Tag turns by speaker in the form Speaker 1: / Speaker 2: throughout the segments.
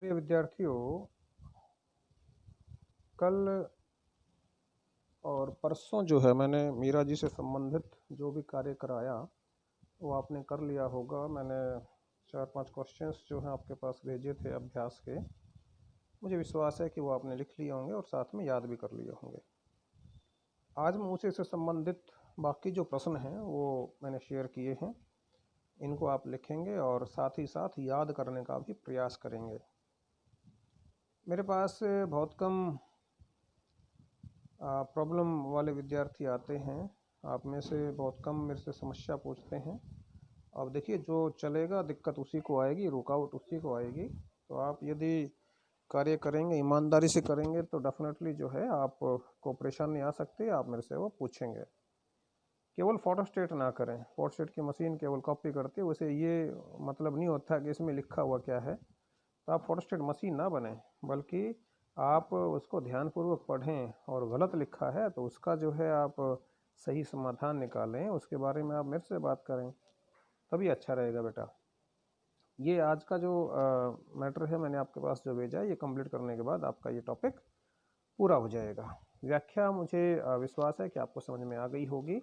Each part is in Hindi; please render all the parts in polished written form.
Speaker 1: प्रिय विद्यार्थियों, कल और परसों जो है मैंने मीरा जी से संबंधित जो भी कार्य कराया वो आपने कर लिया होगा। मैंने 4-5 क्वेश्चंस जो हैं आपके पास भेजे थे अभ्यास के। मुझे विश्वास है कि वो आपने लिख लिए होंगे और साथ में याद भी कर लिए होंगे। आज मैं उसी से संबंधित बाकी जो प्रश्न हैं वो मैंने शेयर किए हैं। इनको आप लिखेंगे और साथ ही साथ याद करने का भी प्रयास करेंगे। मेरे पास बहुत कम प्रॉब्लम वाले विद्यार्थी आते हैं। आप में से बहुत कम मेरे से समस्या पूछते हैं। अब देखिए, जो चलेगा दिक्कत उसी को आएगी, रुकावट उसी को आएगी। तो आप यदि कार्य करेंगे, ईमानदारी से करेंगे, तो डेफिनेटली जो है आप को परेशानी आ सकती है। आप मेरे से वो पूछेंगे। केवल फोटोस्टेट ना करें। फोटोस्टेट की मशीन केवल कॉपी करती है, उसे ये मतलब नहीं होता कि इसमें लिखा हुआ क्या है। तो आप फोटोस्टेट मशीन ना बने, बल्कि आप उसको ध्यानपूर्वक पढ़ें और गलत लिखा है तो उसका जो है आप सही समाधान निकालें, उसके बारे में आप मेरे से बात करें, तभी अच्छा रहेगा बेटा। ये आज का जो मैटर है मैंने आपके पास जो भेजा है, ये कंप्लीट करने के बाद आपका ये टॉपिक पूरा हो जाएगा। व्याख्या मुझे विश्वास है कि आपको समझ में आ गई होगी।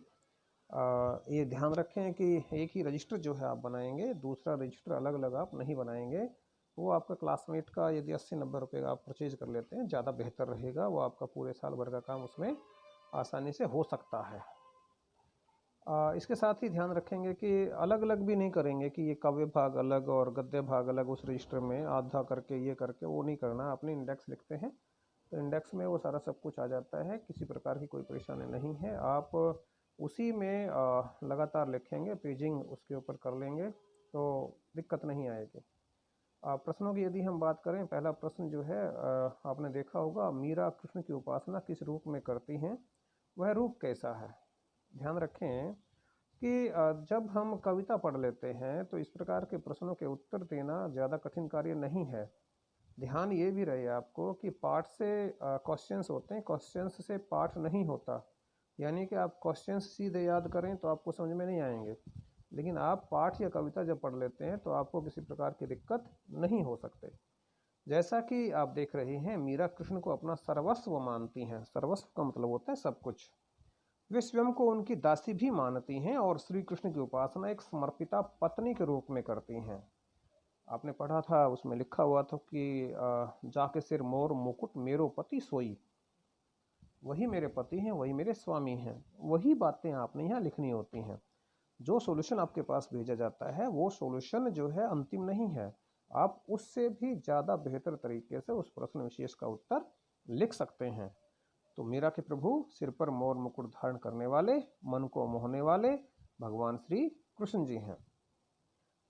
Speaker 1: ये ध्यान रखें कि एक ही रजिस्टर जो है आप बनाएंगे, दूसरा रजिस्टर अलग अलग आप नहीं बनाएंगे। वो आपका क्लासमेट का यदि 80-90 रुपये का आप परचेज कर लेते हैं, ज़्यादा बेहतर रहेगा। वो आपका पूरे साल भर का काम उसमें आसानी से हो सकता है। इसके साथ ही ध्यान रखेंगे कि अलग अलग भी नहीं करेंगे कि ये काव्य भाग अलग और गद्य भाग अलग उस रजिस्टर में आधा करके ये करके, वो नहीं करना। अपने इंडेक्स लिखते हैं तो इंडेक्स में वो सारा सब कुछ आ जाता है, किसी प्रकार की कोई परेशानी नहीं है। आप उसी में लगातार लिखेंगे, पेजिंग उसके ऊपर कर लेंगे तो दिक्कत नहीं आएगी। प्रश्नों की यदि हम बात करें, पहला प्रश्न जो है आपने देखा होगा, मीरा कृष्ण की उपासना किस रूप में करती हैं, वह रूप कैसा है। ध्यान रखें कि जब हम कविता पढ़ लेते हैं तो इस प्रकार के प्रश्नों के उत्तर देना ज़्यादा कठिन कार्य नहीं है। ध्यान ये भी रहे आपको कि पाठ से क्वेश्चंस होते हैं, क्वेश्चंस से पाठ नहीं होता। यानी कि आप क्वेश्चंस सीधे याद करें तो आपको समझ में नहीं आएंगे, लेकिन आप पाठ या कविता जब पढ़ लेते हैं तो आपको किसी प्रकार की दिक्कत नहीं हो सकते। जैसा कि आप देख रहे हैं, मीरा कृष्ण को अपना सर्वस्व मानती हैं। सर्वस्व का मतलब होता है सब कुछ। वे स्वयं को उनकी दासी भी मानती हैं और श्री कृष्ण की उपासना एक समर्पिता पत्नी के रूप में करती हैं। आपने पढ़ा था, उसमें लिखा हुआ था कि जाके सिर मोर मुकुट मेरो पति सोई। वही मेरे पति हैं, वही मेरे स्वामी हैं। वही बातें आपने यहाँ लिखनी होती हैं। जो सॉल्यूशन आपके पास भेजा जाता है वो सॉल्यूशन जो है अंतिम नहीं है। आप उससे भी ज़्यादा बेहतर तरीके से उस प्रश्न विशेष का उत्तर लिख सकते हैं। तो मीरा के प्रभु सिर पर मोर मुकुट धारण करने वाले, मन को मोहने वाले भगवान श्री कृष्ण जी हैं।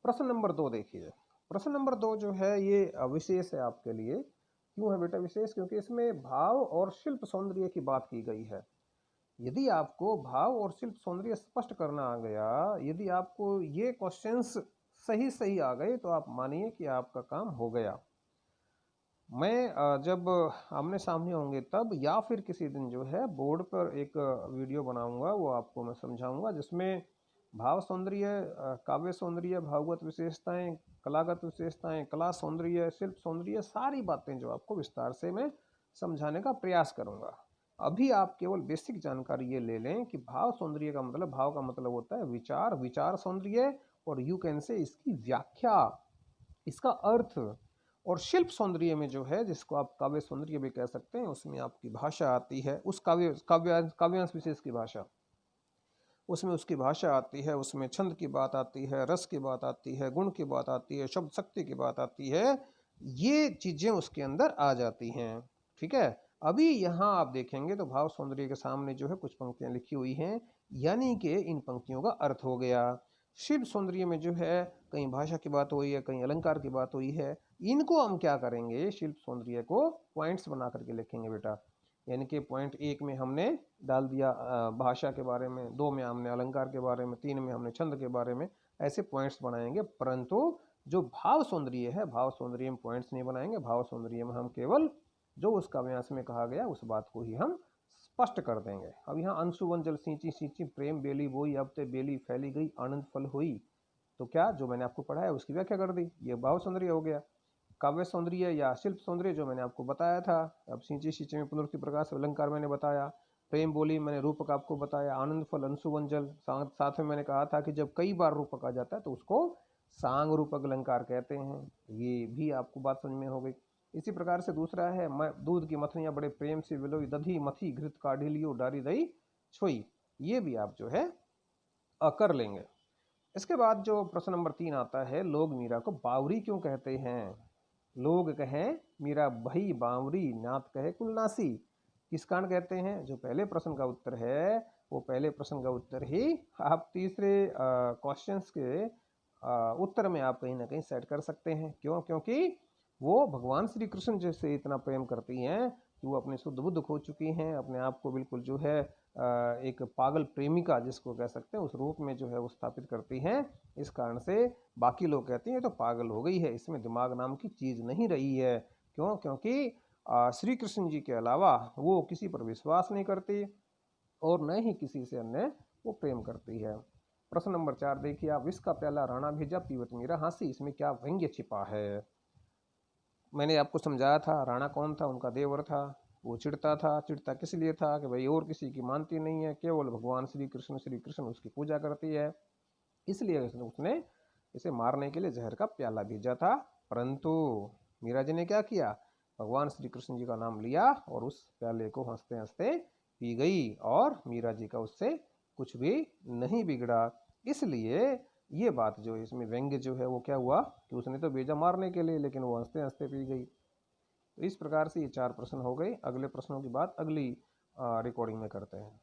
Speaker 1: प्रश्न नंबर 2 देखिए। प्रश्न नंबर 2 जो है ये विशेष है आपके लिए। क्यों है बेटा विशेष? क्योंकि इसमें भाव और शिल्प सौंदर्य की बात की गई है। यदि आपको भाव और शिल्प सौंदर्य स्पष्ट करना आ गया, यदि आपको ये क्वेश्चंस सही सही आ गए, तो आप मानिए कि आपका काम हो गया। मैं जब आमने सामने होंगे तब, या फिर किसी दिन जो है बोर्ड पर एक वीडियो बनाऊंगा, वो आपको मैं समझाऊंगा, जिसमें भाव सौंदर्य, काव्य सौंदर्य, भावगत विशेषताएं, कलागत विशेषताएं, कला सौंदर्य, शिल्प सौंदर्य, सारी बातें जो आपको विस्तार से मैं समझाने का प्रयास करूंगा। अभी आप केवल बेसिक जानकारी ये ले लें कि भाव सौंदर्य का मतलब, भाव का मतलब होता है विचार, विचार सौंदर्य, और यू कैन से इसकी व्याख्या, इसका अर्थ। और शिल्प सौंदर्य में जो है, जिसको आप काव्य सौंदर्य भी कह सकते हैं, उसमें आपकी भाषा आती है, उस काव्यांश विशेष की भाषा, उसमें उसकी भाषा आती है, उसमें छंद की बात आती है, रस की बात आती है, गुण की बात आती है, शब्द शक्ति की बात आती है। ये चीजें उसके अंदर आ जाती हैं। ठीक है। अभी यहाँ आप देखेंगे तो भाव सौंदर्य के सामने जो है कुछ पंक्तियां लिखी हुई हैं, यानी कि इन पंक्तियों का अर्थ हो गया। शिव सौंदर्य में जो है कहीं भाषा की बात हुई है, कहीं अलंकार की बात हुई है। इनको हम क्या करेंगे, शिल्प सौंदर्य को पॉइंट्स बना करके लिखेंगे बेटा। यानी कि पॉइंट 1 में हमने डाल दिया भाषा के बारे में, 2 में हमने अलंकार के बारे में, 3 में हमने छंद के बारे में, ऐसे पॉइंट्स बनाएंगे। परंतु जो भाव सौंदर्य है, भाव सौंदर्य में पॉइंट्स नहीं बनाएंगे। भाव सौंदर्य में हम केवल जो उस काव्यांश में कहा गया उस बात को ही हम स्पष्ट कर देंगे। अब यहाँ अंशुवन जल सींची सींची प्रेम बेली बोई, अब ते बेली फैली गई आनंद फल हुई। तो क्या जो मैंने आपको पढ़ाया उसकी व्याख्या कर दी, ये भाव सौंदर्य हो गया। काव्य सौंदर्य या शिल्प सौंदर्य जो मैंने आपको बताया था। अब सिंची सिंचे में पुनरुक्ति प्रकाश अलंकार मैंने बताया। प्रेम बोली मैंने रूपक आपको बताया। आनंद फल अंशुवन जल साथ में मैंने कहा था कि जब कई बार रूपक आ जाता है तो उसको सांग रूपक अलंकार कहते हैं। ये भी आपको बात समझ में हो गई। इसी प्रकार से दूसरा है दूध की मथनियां बड़े प्रेम से विलोई दधी मथी घृत काढ़ी लियो डारी दही छोई। ये भी आप जो है कर लेंगे। इसके बाद जो प्रश्न नंबर 3 आता है, लोग मीरा को बावरी क्यों कहते हैं? लोग कहें मीरा भई बावरी, नाथ कहे कुलनासी। किस कारण कहते हैं? जो पहले प्रश्न का उत्तर है वो पहले प्रश्न का उत्तर ही आप तीसरे क्वेश्चंस के उत्तर में आप कहीं ना कहीं सेट कर सकते हैं। क्यों? क्योंकि वो भगवान श्री कृष्ण जैसे इतना प्रेम करती हैं कि वो अपनी शुद्ध बुद्ध खो चुकी हैं, अपने आप को बिल्कुल जो है एक पागल प्रेमिका जिसको कह सकते हैं उस रूप में जो है वो स्थापित करती हैं। इस कारण से बाकी लोग कहते हैं तो पागल हो गई है, इसमें दिमाग नाम की चीज़ नहीं रही है। क्यों? क्योंकि श्री कृष्ण जी के अलावा वो किसी पर विश्वास नहीं करती और न ही किसी से अन्य वो प्रेम करती है। प्रश्न नंबर 4 देखिए आप, विष का प्याला राणा भेजा पीवत मीरा हंसी, इसमें क्या व्यंग्य छिपा है? मैंने आपको समझाया था राणा कौन था, उनका देवर था। वो चिढ़ता था, चिढ़ता किस लिए था कि भाई और किसी की मानती नहीं है, केवल भगवान श्री कृष्ण उसकी पूजा करती है, इसलिए उसने इसे मारने के लिए जहर का प्याला भेजा था। परंतु मीरा जी ने क्या किया? भगवान श्री कृष्ण जी का नाम लिया और उस प्याले को हंसते हंसते पी गई और मीरा जी का उससे कुछ भी नहीं बिगड़ा। इसलिए ये बात जो इसमें व्यंग्य जो है वो क्या हुआ कि उसने तो भेजा मारने के लिए लेकिन वो हंसते हंसते पी गई। तो इस प्रकार से ये 4 प्रश्न हो गए। अगले प्रश्नों की बात अगली रिकॉर्डिंग में करते हैं।